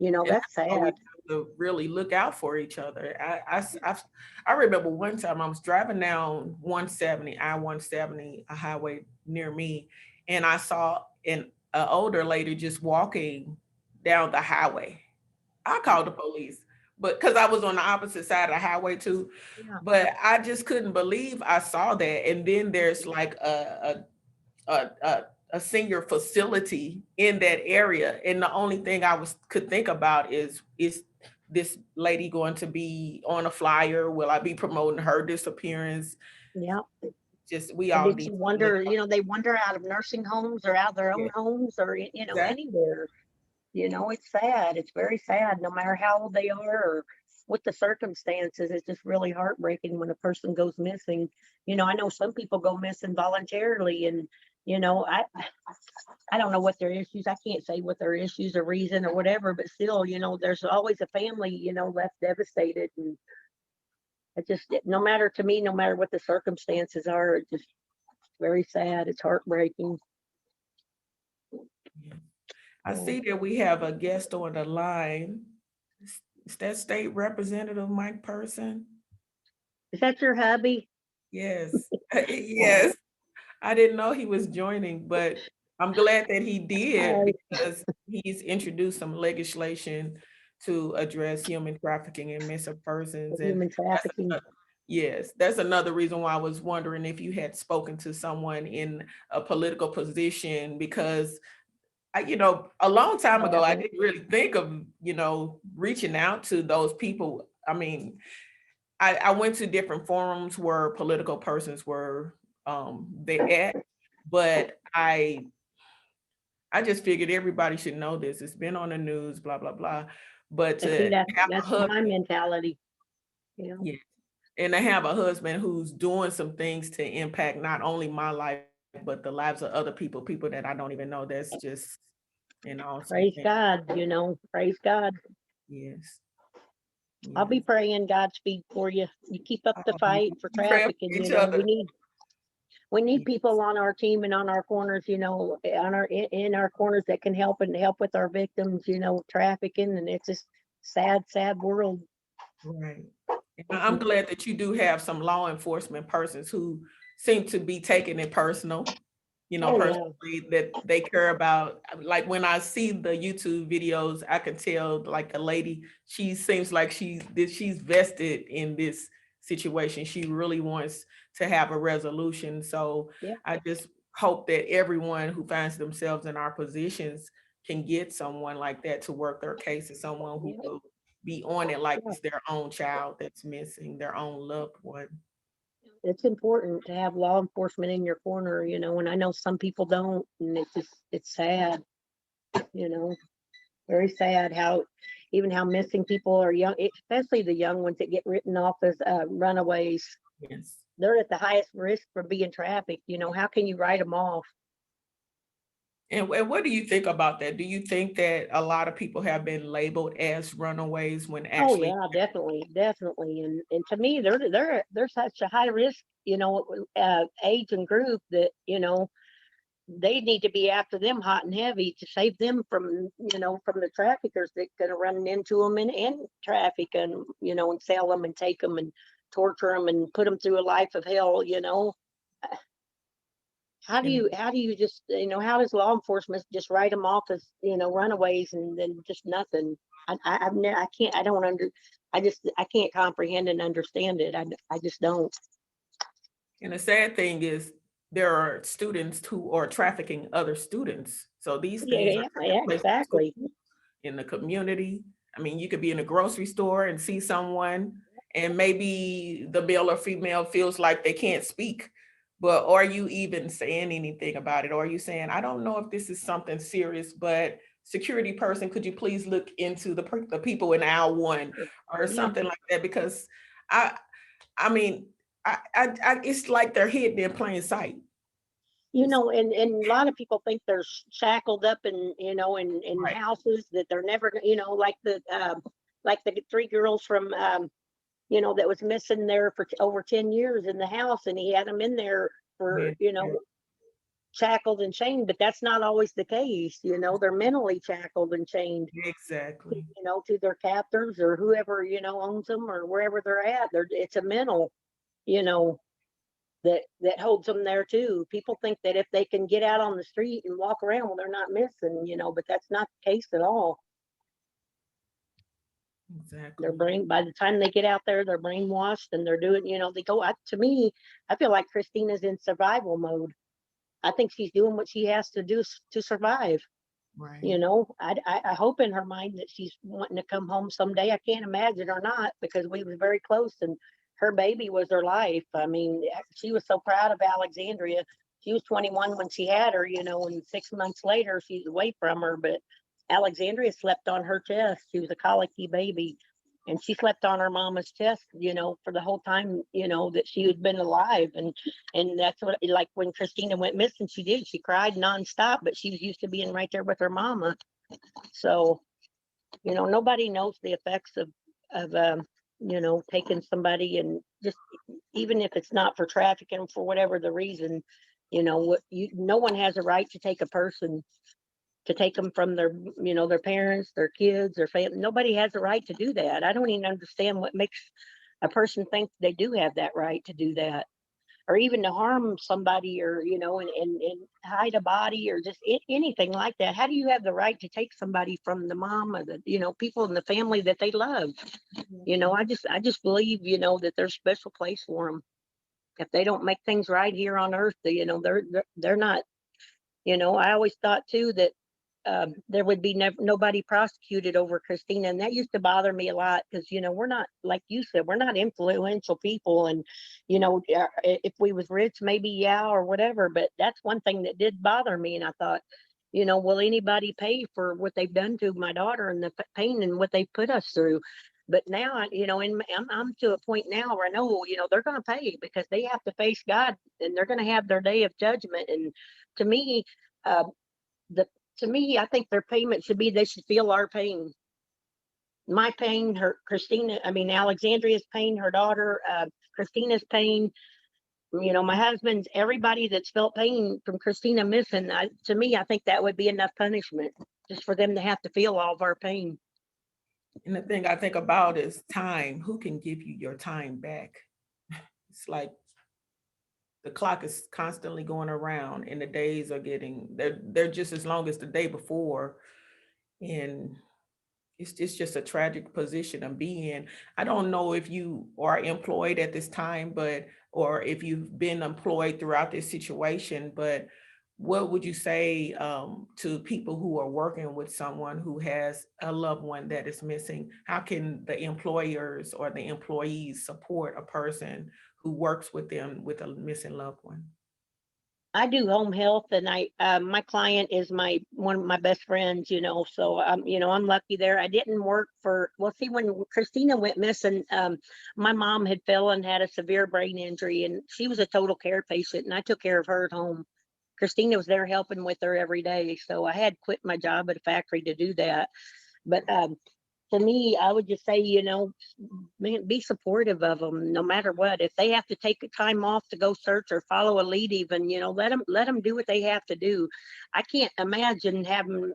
And That's that's why we sad. have to really look out for each other. I remember one time I was driving down 170, I-170, a highway near me, and I saw an older lady just walking down the highway. I called the police, but because I was on the opposite side of the highway too, Yeah. but I just couldn't believe I saw that. And then there's like a, a, a senior facility in that area, and the only thing I was could think about is this lady going to be on a flyer? Will I be promoting her disappearance? Yeah. Just we And all then need you to look wonder, out. they wander out of nursing homes or out of their Yeah, own homes, or, exactly. anywhere. It's sad. It's very sad, no matter how old they are or what the circumstances. It's just really heartbreaking when a person goes missing. I know some people go missing voluntarily, and, I don't know what their issues. I can't say what their issues or reason or whatever, but still, there's always a family, left devastated, and no matter to me, no matter what the circumstances are, it's just very sad. It's heartbreaking. Yeah. I see that we have a guest on the line. Is that State Representative Mike Person? Is that your hubby? Yes. Oh, Yes. I didn't know he was joining, but I'm glad that he did hi. because he's introduced some legislation to address human trafficking and missing persons. And Human that's trafficking. yes, that's another reason why I was wondering if you had spoken to someone in a political position because a long time I ago, I haven't. didn't really think of, reaching out to those people. I mean, I went to different forums where political persons were they at, but I just figured everybody should know this. It's been on the news, blah, blah, blah. But I see to that. have a That's my husband, mentality. You know, yeah, and to have a husband who's doing some things to impact not only my life, but the lives of other people that I don't even know, that's just an awesome praise thing. God. You know, praise God. Yes, I'll be yes. praying Godspeed for you. You keep up the fight for We pray for trafficking. each You know, other. we need Yes, people on our team and on our corners. You know, in our corners that can help and help with our victims. You know, trafficking, and it's just sad, sad world. right. And I'm glad that you do have some law enforcement persons who seem to be taking it personal, Oh yeah, personally, that they care about. Like when I see the YouTube videos, I can tell like a lady, she seems like she's vested in this situation. She really wants to have a resolution. So yeah, I just hope that everyone who finds themselves in our positions can get someone like that to work their cases, someone who yeah, will be on it like yeah. it's their own child that's missing, their own loved one. It's important to have law enforcement in your corner. You know, and I know some people don't, and it's sad. You know, very sad how even how missing people are young, especially the young ones that get written off as runaways. Yes. They're at the highest risk for being trafficked. You know, how can you write them off? And what do you think about that? Do you think that a lot of people have been labeled as runaways when Oh actually, yeah, definitely, definitely. And to me, they're such a high risk, you know, age and group that they need to be after them hot and heavy to save them from from the traffickers that gonna run into them and traffic and and sell them and take them and torture them and put them through a life of hell. and How do you just how does law enforcement just write them off as runaways and then just nothing? I can't, I don't under I can't comprehend and understand it. I just don't. and the sad thing is there are students who are trafficking other students. So these Yeah, things are yeah, taking yeah, place in exactly. school, in the community. I mean, you could be in a grocery store and see someone, and maybe the male or female feels like they can't speak. But are you even saying anything about it? Or are you saying, I don't know if this is something serious, but security person, could you please look into the people in aisle one or Yeah. something like that? Because I I mean, it's like they're hidden in plain sight. It's And a lot of people think they're shackled up in in right. houses that they're never like the three girls from that was missing there for over 10 years in the house, and he had them in there for Yeah, yeah, shackled and chained. But that's not always the case. They're mentally shackled and chained, exactly. to their captors or whoever owns them or wherever they're at. It's a mental, you know that holds them there too. People think that if they can get out on the street and walk around, well, they're not missing, but that's not the case at all. Their Exactly. brain, by the time they get out there, they're brainwashed and they're doing, they go. To me, I feel like Christina's in survival mode. I think she's doing what she has to do to survive. Right. I hope in her mind that she's wanting to come home someday. I can't imagine or not, because we was very close and her baby was her life. I mean, she was so proud of Alexandria. She was 21 when she had her, and 6 months later she's away from her. But Alexandria slept on her chest. She was a colicky baby. And she slept on her mama's chest, for the whole time, that she had been alive. And that's what, like when Christina went missing, she did. She cried nonstop, but she was used to being right there with her mama. So, nobody knows the effects of taking somebody and just even if it's not for trafficking, for whatever the reason, what no one has a right to take a person, to take them from their, their parents, their kids, their family. Nobody has a right to do that. I don't even understand what makes a person think they do have that right to do that, or even to harm somebody, or and hide a body, or just anything like that. How do you have the right to take somebody from the mom, or the people in the family that they love? I just believe that there's a special place for them. If they don't make things right here on earth, they're not. I always thought too that there would be nobody prosecuted over Christina, and that used to bother me a lot, because we're not, like you said, we're not influential people, and if we was rich, maybe, yeah, or whatever. But that's one thing that did bother me, and I thought, will anybody pay for what they've done to my daughter, and the pain and what they put us through? But now, I'm to a point now where I know, they're going to pay, because they have to face God, and they're going to have their day of judgment. And to me, uh, the to me, I think their payment should be, they should feel our pain. My pain, Alexandria's pain, her daughter, Christina's pain, my husband's, everybody that's felt pain from Christina missing. To me, I think that would be enough punishment, just for them to have to feel all of our pain. And the thing I think about is time. Who can give you your time back? It's like the clock is constantly going around, and the days are getting, they're just as long as the day before. And it's just a tragic position to be in. I don't know if you are employed at this time, but or if you've been employed throughout this situation, but what would you say to people who are working with someone who has a loved one that is missing? How can the employers or the employees support a person who works with them with a missing loved one? I do home health, and my client is one of my best friends, so I'm lucky there. I didn't work for, well, see, when Christina went missing, my mom had fell and had a severe brain injury, and she was a total care patient, and I took care of her at home. Christina was there helping with her every day, so I had quit my job at a factory to do that. But to me, I would just say, man, be supportive of them no matter what. If they have to take time off to go search or follow a lead, even, let them do what they have to do. I can't imagine having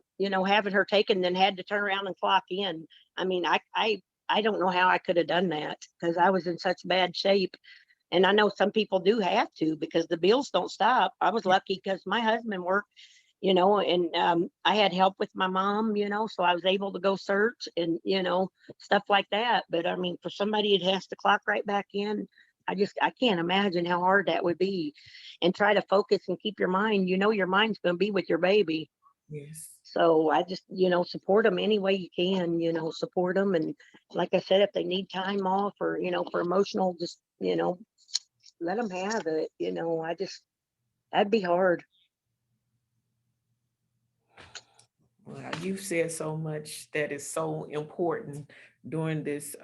her taken, then had to turn around and clock in. I mean, I don't know how I could have done that, because I was in such bad shape. And I know some people do have to, because the bills don't stop. I was lucky because my husband worked, and I had help with my mom, so I was able to go search and, stuff like that. But I mean, for somebody that has to clock right back in, I can't imagine how hard that would be. And try to focus and keep your mind, your mind's going to be with your baby. Yes. So I just, support them any way you can, support them. And like I said, if they need time off, or, for emotional, just, let them have it. That'd be hard. Well, you've said so much that is so important during this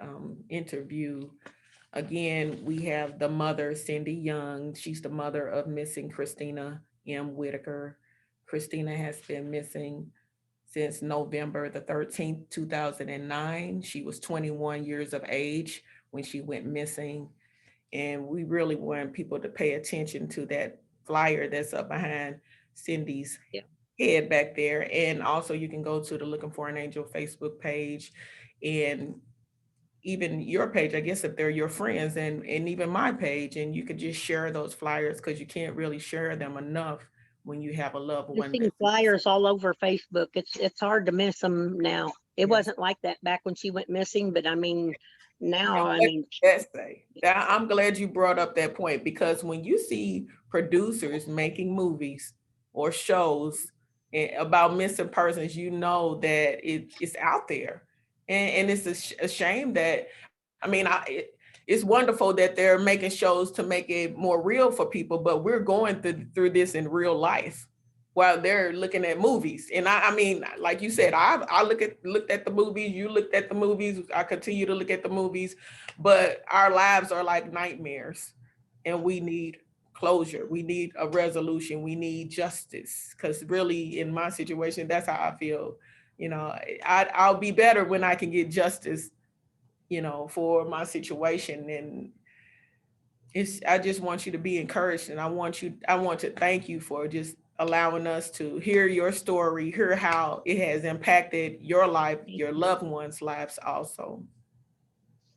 interview. Again, we have the mother, Cindy Young. She's the mother of missing Christina M Whittaker. Christina has been missing since November the 13th, 2009. She was 21 years of age when she went missing. And we really want people to pay attention to that flyer that's up behind Cindy's Yeah. head back there. And also, you can go to the Looking for an Angel Facebook page, and even your page, I guess, if they're your friends, and even my page, and you could just share those flyers, because you can't really share them enough when you have a loved I've one seen that's missing. flyers all over Facebook. It's hard to miss them now. It Yes. wasn't like that back when she went missing, but I mean, now, And I what mean, did that say? I'm glad you brought up that point, because when you see producers making movies or shows about missing persons, you know that it's out there, and it's a shame that, I mean, it's wonderful that they're making shows to make it more real for people, but we're going through this in real life while they're looking at movies. And I mean, like you said, I looked at the movies, you looked at the movies, I continue to look at the movies, but our lives are like nightmares, and we need closure. We need a resolution. We need justice. Because really, in my situation, that's how I feel. I'll be better when I can get justice, for my situation. And I just want you to be encouraged, and I want to thank you for just allowing us to hear your story, hear how it has impacted your life, Thank your you. loved ones' lives also.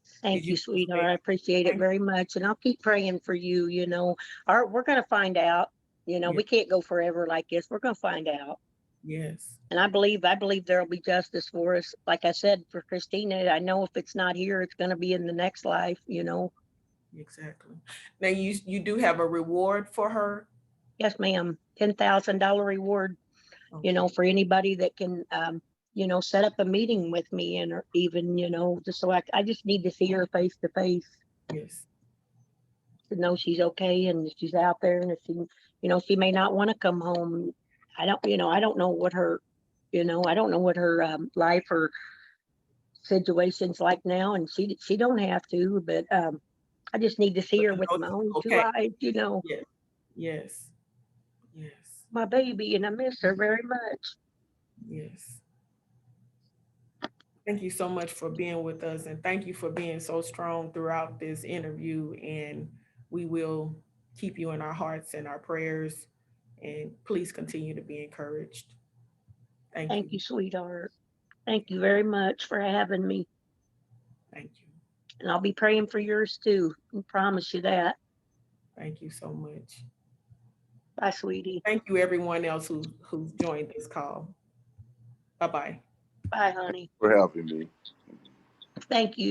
Did Thank you you, want to say sweetheart. I appreciate it anything? very much. And I'll keep praying for you, we're going to find out, Yeah, we can't go forever like this. We're going to find out. yes, And I believe there'll be justice for us. Like I said, for Christina, I know if it's not here, it's going to be in the next life. exactly. Now you do have a reward for her. Yes, ma'am. $10,000 reward, Okay. for anybody that can, set up a meeting with me and or even, just so I just need to see her face to face Yes. to know she's okay and she's out there. And if she may not want to come home. I don't know what her, I don't know what her life or situation's like now. And she don't have to, but I just need to see But her you with know my she's own two okay. eyes. Yes. Yes. Yes. My baby, and I miss her very much. Yes. Thank you so much for being with us, and thank you for being so strong throughout this interview. And we will keep you in our hearts and our prayers. And please continue to be encouraged. Thank Thank you. you, sweetheart. Thank you very much for having me. Thank you. And I'll be praying for yours too. I promise you that. Thank you so much. Bye, sweetie. Thank you, everyone else who's joined this call. Bye bye. Bye, honey. For helping me. Thank you.